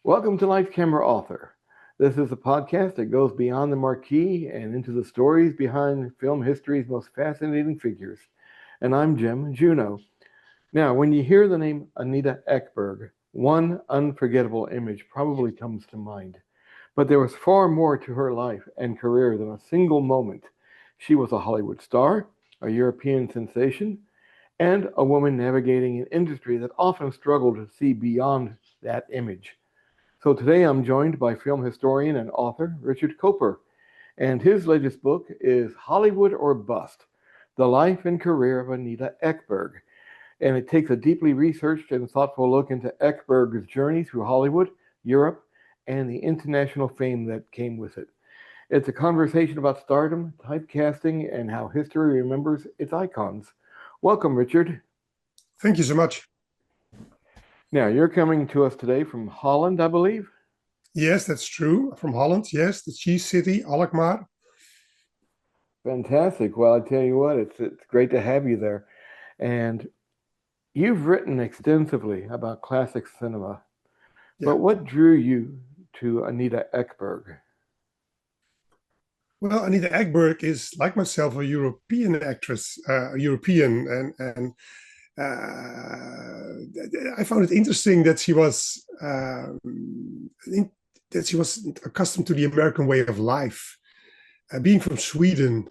Welcome to Life Camera Author. This is a podcast that goes beyond the marquee and into the stories behind film history's most fascinating figures. And I'm Jim Juno. Now, when you hear the name Anita Ekberg, one unforgettable image probably comes to mind. But there was far more to her life and career than a single moment. She was a Hollywood star, a European sensation, and a woman navigating an industry that often struggled to see beyond that image. So today I'm joined by film historian and author Richard Koper, and his latest book is Hollywood or Bust: The Life and Career of Anita Ekberg. And it takes a deeply researched and thoughtful look into Ekberg's journey through Hollywood, Europe, and the international fame that came with it. It's a conversation about stardom, typecasting, and how history remembers its icons. Welcome, Richard. Thank you so much. Now, you're coming to us today from Holland, I believe. Yes, that's true. From Holland, yes, the cheese city, Alkmaar. Fantastic. Well, I tell you what, it's great to have you there. And you've written extensively about classic cinema, but Yeah. what drew you to Anita Ekberg? Well, Anita Ekberg is, like myself, a European actress, European, and I found it interesting that she was accustomed to the American way of life, being from Sweden.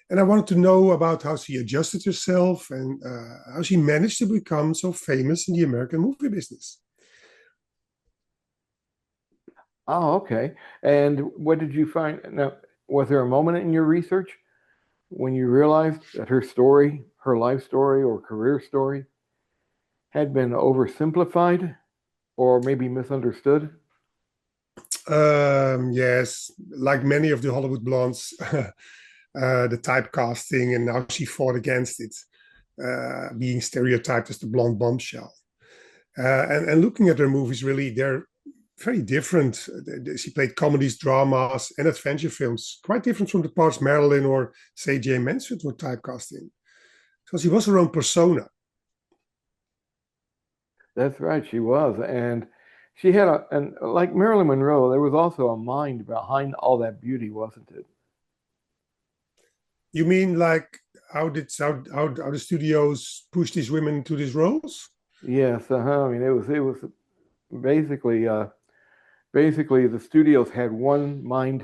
And I wanted to know about how she adjusted herself and how she managed to become so famous in the American movie business. Oh, okay. And what did you find? Now, was there a moment in your research when you realized that her story, her life story or career story, had been oversimplified or maybe misunderstood? Yes, like many of the Hollywood blondes, the typecasting, and now she fought against it, being stereotyped as the blonde bombshell. And looking at her movies, really, they're very different. She played comedies, dramas, and adventure films, quite different from the parts Marilyn or, say, Jane Mansfield were typecasting. So she was her own persona. That's right, she was. And she had and like Marilyn Monroe, there was also a mind behind all that beauty, wasn't it? You mean like how the studios push these women into these roles? Yes, I mean, it was basically basically the studios had one Yeah,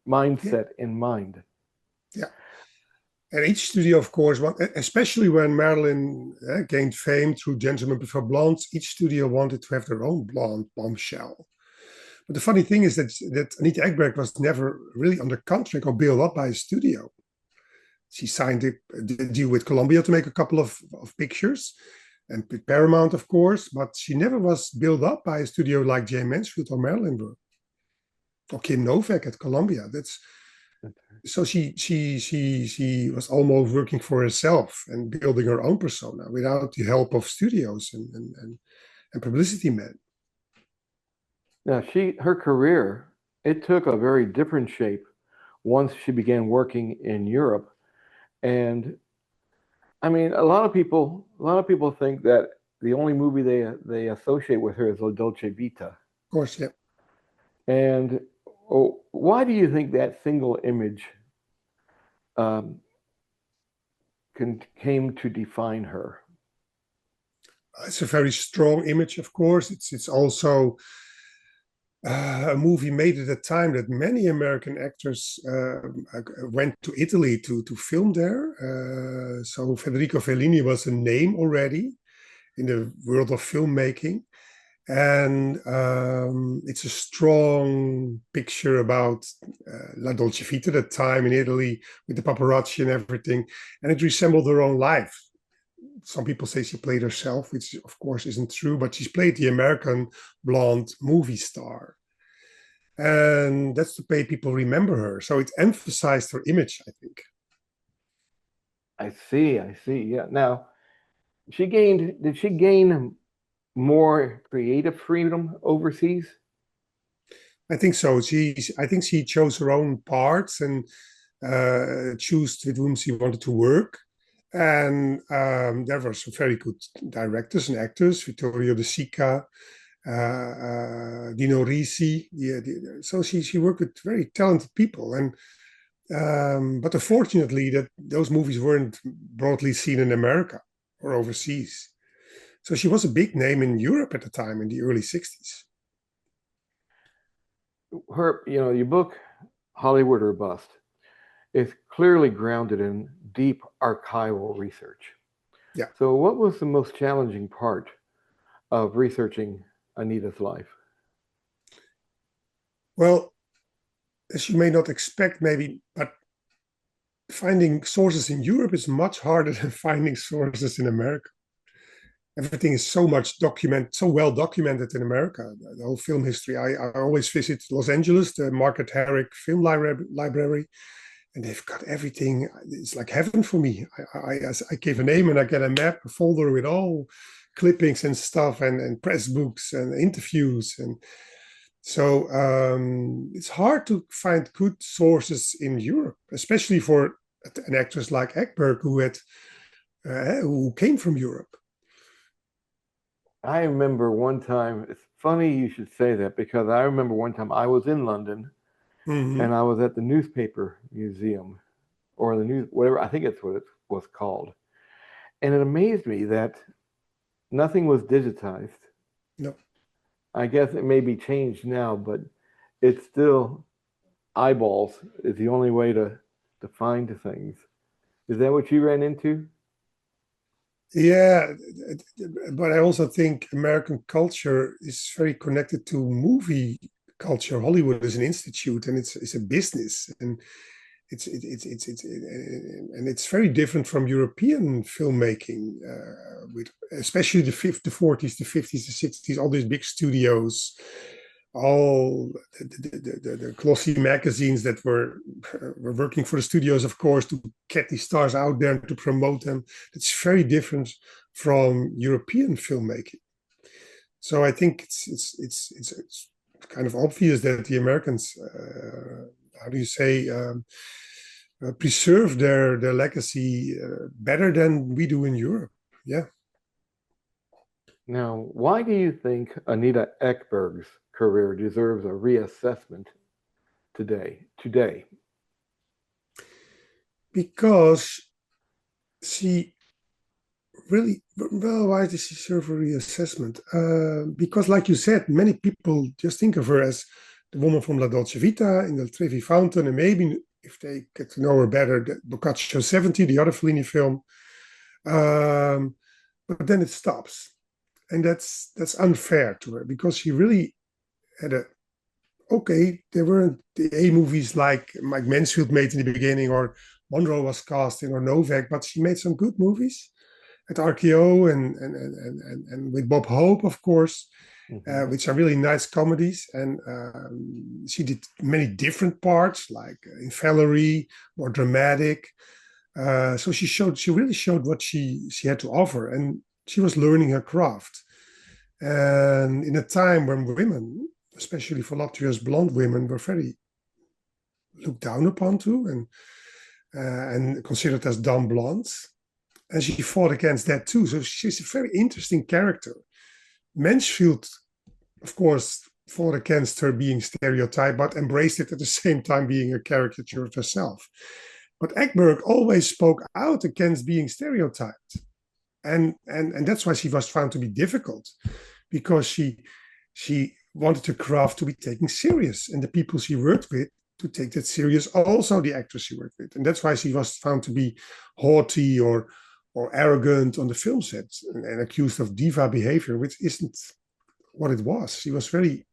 mindset in mind. yeah. And each studio, of course, especially when Marilyn gained fame through Gentlemen Prefer Blondes, each studio wanted to have their own blonde bombshell. But the funny thing is that Anita Ekberg was never really under contract or built up by a studio. She signed a deal with Columbia to make a couple of pictures, and with Paramount, of course, but she never was built up by a studio like Jane Mansfield or Marilyn were, or Kim Novak at Columbia. That's so she was almost working for herself and building her own persona without the help of studios and publicity men. Now, her career, it took a very different shape once she began working in Europe. And I mean, a lot of people think that the only movie they associate with her is La Dolce Vita. Of course, yeah. And why do you think that single image um, came to define her? It's a very strong image, of course. It's also a movie made at a time that many American actors went to Italy to film there. So Federico Fellini was a name already in the world of filmmaking. And it's a strong picture about La Dolce Vita, that time in Italy with the paparazzi and everything. And it resembled her own life. Some people say she played herself, which of course isn't true, but she's played the American blonde movie star. And that's the way people remember her. So it emphasized her image, I think. I see. Yeah. Now, did she gain more creative freedom overseas? I think so. I think she chose her own parts and chose with whom she wanted to work. And there were some very good directors and actors, Vittorio De Sica Dino Risi. So she worked with very talented people, and but unfortunately, that those movies weren't broadly seen in America or overseas. So she was a big name in Europe at the time in the early 60s. Your book, Hollywood or Bust, is clearly grounded in deep archival research. Yeah. So, what was the most challenging part of researching Anita's life? Well, as you may not expect, maybe, but finding sources in Europe is much harder than finding sources in America. Everything is so well documented in America. The whole film history. I always visit Los Angeles, the Margaret Herrick Film Library, and they've got everything. It's like heaven for me. I give a name and I get a map, a folder with all clippings and stuff, and press books and interviews, and so it's hard to find good sources in Europe, especially for an actress like Ekberg, who came from Europe. I remember one time, it's funny you should say that because I remember one time I was in London Mm-hmm. and I was at the newspaper museum or the news, whatever, I think it's what it was called. And it amazed me that nothing was digitized. No. I guess it may be changed now, but it's still eyeballs is the only way to find things. Is that what you ran into? Yeah, but I also think American culture is very connected to movie culture. Hollywood is an institute, and it's a business, and it's very different from European filmmaking, with especially the 40s, the 50s, the 60s, all these big studios, all the glossy magazines that were working for the studios, of course, to get these stars out there and to promote them. It's very different from European filmmaking. So I think it's kind of obvious that the Americans, how do you say, preserve their legacy better than we do in Europe. Yeah. Now, why do you think Anita Ekberg's career deserves a reassessment today? Because she really, well, why does she serve a reassessment? Because, like you said, many people just think of her as the woman from La Dolce Vita in the Trevi Fountain, and maybe if they get to know her better, the Boccaccio 70, the other Fellini film. But then it stops. And that's unfair to her because she really had there weren't the A movies like Mike Mansfield made in the beginning, or Monroe was casting, or Novak, but she made some good movies at RKO and with Bob Hope, of course, which are really nice comedies. And she did many different parts, like in Valerie, more dramatic. So she really showed what she had to offer, and she was learning her craft. And in a time when women, especially voluptuous blonde women, were very looked down upon too, and considered as dumb blondes. And she fought against that too. So she's a very interesting character. Mansfield, of course, fought against her being stereotyped, but embraced it at the same time being a caricature of herself. But Ekberg always spoke out against being stereotyped. And that's why she was found to be difficult, because she wanted her craft to be taken serious, and the people she worked with to take that serious, also the actors she worked with. And that's why she was found to be haughty or arrogant on the film set, and accused of diva behavior, which isn't what it was. She was very,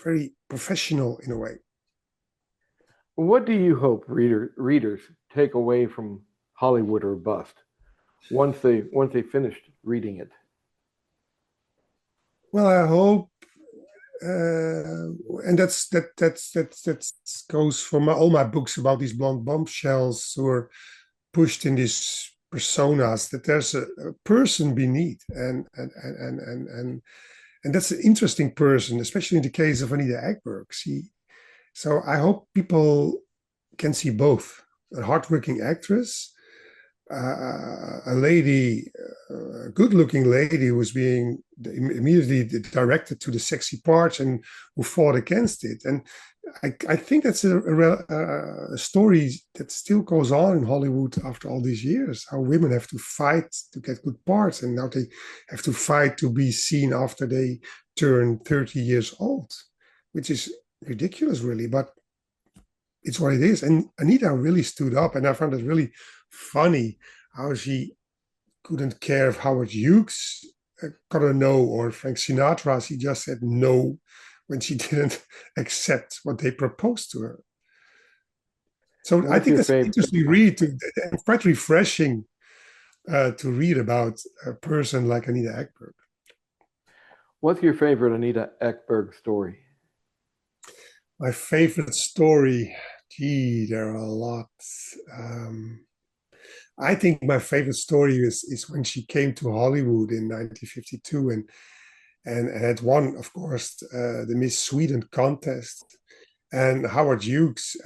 very professional in a way. What do you hope readers take away from Hollywood or Bust once they finished reading it? Well, I hope, and that goes for all my books about these blonde bombshells who are pushed in these personas, that there's a person beneath, and that's an interesting person, especially in the case of Anita Ekberg. So I hope people can see both a hardworking actress, a lady, a good-looking lady, who was being immediately directed to the sexy parts and who fought against it. And I think that's a story that still goes on in Hollywood after all these years. How women have to fight to get good parts, and now they have to fight to be seen after they turn 30 years old, which is ridiculous, really. But it's what it is. And Anita really stood up, and I found it really funny how she couldn't care if Howard Hughes got a no or Frank Sinatra. She just said no when she didn't accept what they proposed to her. So I What's think your that's an favorite? interesting read, and quite refreshing to read about a person like Anita Ekberg. What's your favorite Anita Ekberg story? My favorite story, gee, there are a lot. Um, I think my favorite story is when she came to Hollywood in 1952 and had won, of course, the Miss Sweden contest. And Howard Hughes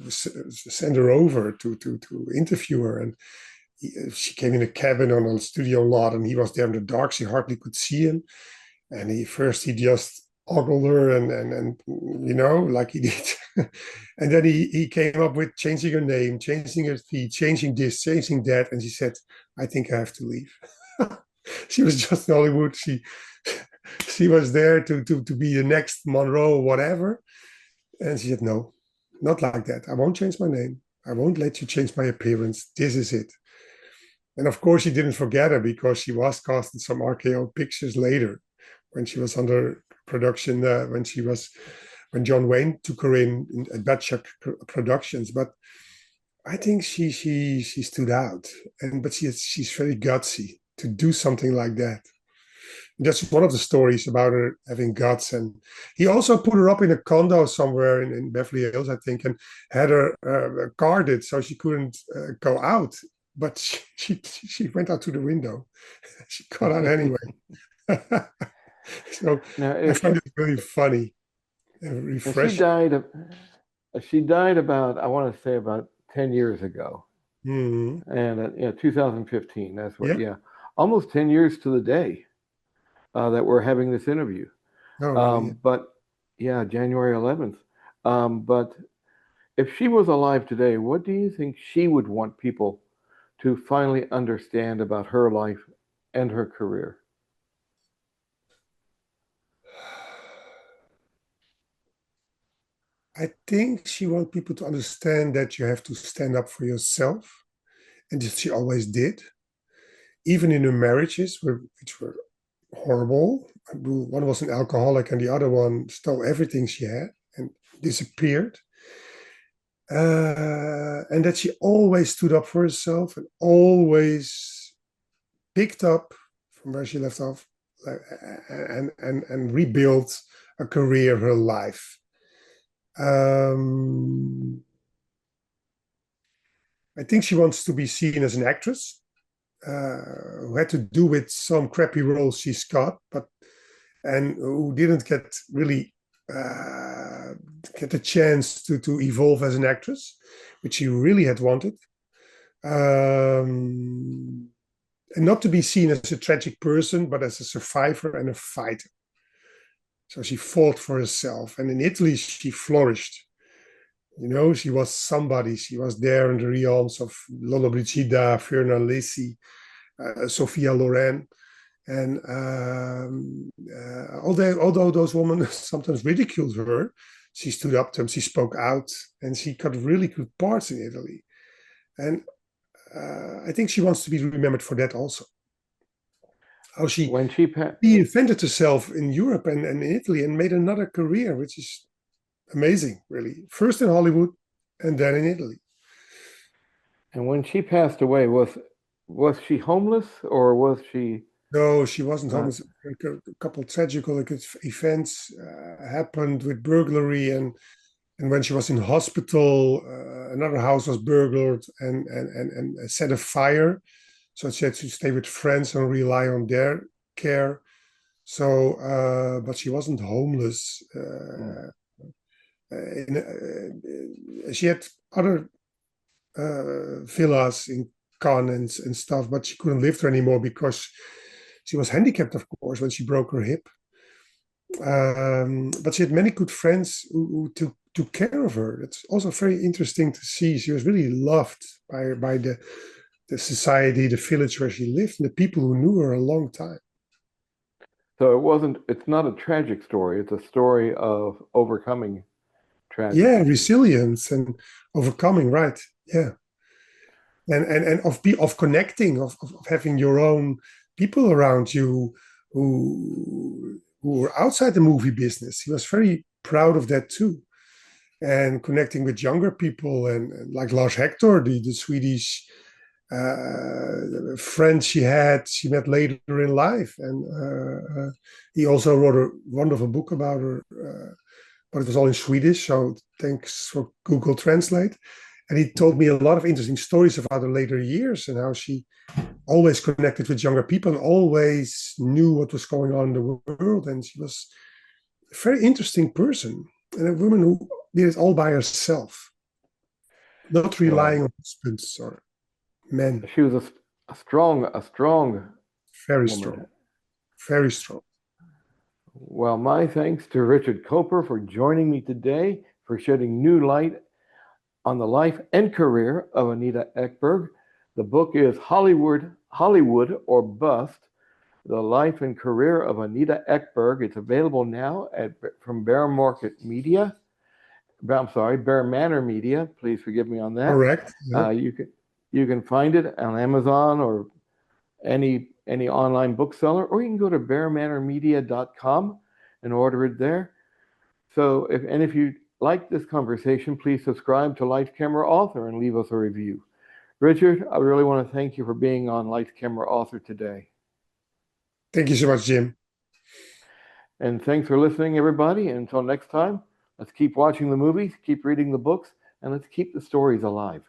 sent her over to interview her, and she came in a cabin on a studio lot, and he was there in the dark. She hardly could see him, and he just ogled her and like he did. And then he came up with changing her name, changing her feet, changing this, changing that, and she said, "I think I have to leave." She was just in Hollywood. She was there to be the next Monroe or whatever. And she said, "No, not like that. I won't change my name. I won't let you change my appearance. This is it." And of course, she didn't forget her, because she was cast in some RKO pictures later when she was under production, when John Wayne took her in at Batchuck Productions. But I think she stood out, but she's very gutsy to do something like that. That's one of the stories about her having guts. And he also put her up in a condo somewhere in Beverly Hills, I think, and had her guarded so she couldn't go out. But she went out to the window. She got out anyway. So Now, I find it really funny and and she refreshing. died. She died about, I want to say, about 10 years ago, Mm-hmm. and 2015. That's what. Yeah. Yeah, almost 10 years to the day that we're having this interview. Oh, really? Yeah. But yeah, January 11th. But if she was alive today, what do you think she would want people to finally understand about her life and her career? I think she wants people to understand that you have to stand up for yourself, and that she always did, even in her marriages, which were horrible. One was an alcoholic, and the other one stole everything she had and disappeared. And that she always stood up for herself and always picked up from where she left off, and rebuilt a career, her life. I think she wants to be seen as an actress who had to do with some crappy roles she's got, and who didn't get really get the chance to evolve as an actress, which she really had wanted. And not to be seen as a tragic person, but as a survivor and a fighter. So she fought for herself, and in Italy she flourished. She was somebody. She was there in the realms of Lollobrigida, Fiona Lisi, Sophia Loren. And although those women sometimes ridiculed her, she stood up to them, she spoke out, and she got really good parts in Italy. And I think she wants to be remembered for that also. How she When she pa- reinvented herself in Europe and in Italy and made another career, which is amazing, really. First in Hollywood and then in Italy. and when she passed away, was she homeless or was she? No, she wasn't Uh, home. A couple of tragical events happened with burglary, and when she was in hospital, another house was burgled and set afire. So she had to stay with friends and rely on their care. So, but she wasn't homeless. hmm. She had other villas in Cannes and stuff, but she couldn't live there anymore because she was handicapped, of course, when she broke her hip. But she had many good friends who took care of her. It's also very interesting to see. She was really loved by the society, the village where she lived, and the people who knew her a long time. So it's not a tragic story, it's a story of overcoming Yeah, tragedy. resilience and overcoming, right? Yeah, and of connecting, of having your own people around you who were outside the movie business. He was very proud of that too, and connecting with younger people and like Lars Hector, the Swedish friend she met later in life, and he also wrote a wonderful book about her, but it was all in Swedish. So thanks for Google Translate. And he told me a lot of interesting stories about her later years and how she always connected with younger people and always knew what was going on in the world. And she was a very interesting person and a woman who did it all by herself, not relying Well, on husbands or men. she was a strong Very woman. strong, very strong. Well, my thanks to Richard Koper for joining me today, for shedding new light on the life and career of Anita Ekberg. The book is Hollywood or Bust: The Life and Career of Anita Ekberg. It's available now from Bear Market Media. I'm sorry, Bear Manor Media. Please forgive me on that. Correct. Yeah. You can find it on Amazon or any online bookseller, or you can go to bearmanormedia.com and order it there. So if you like this conversation, please subscribe to Lights Camera Author and leave us a review. Richard, I really want to thank you for being on Lights Camera Author today. Thank you so much, Jim. And thanks for listening, everybody. And until next time, let's keep watching the movies, keep reading the books, and let's keep the stories alive.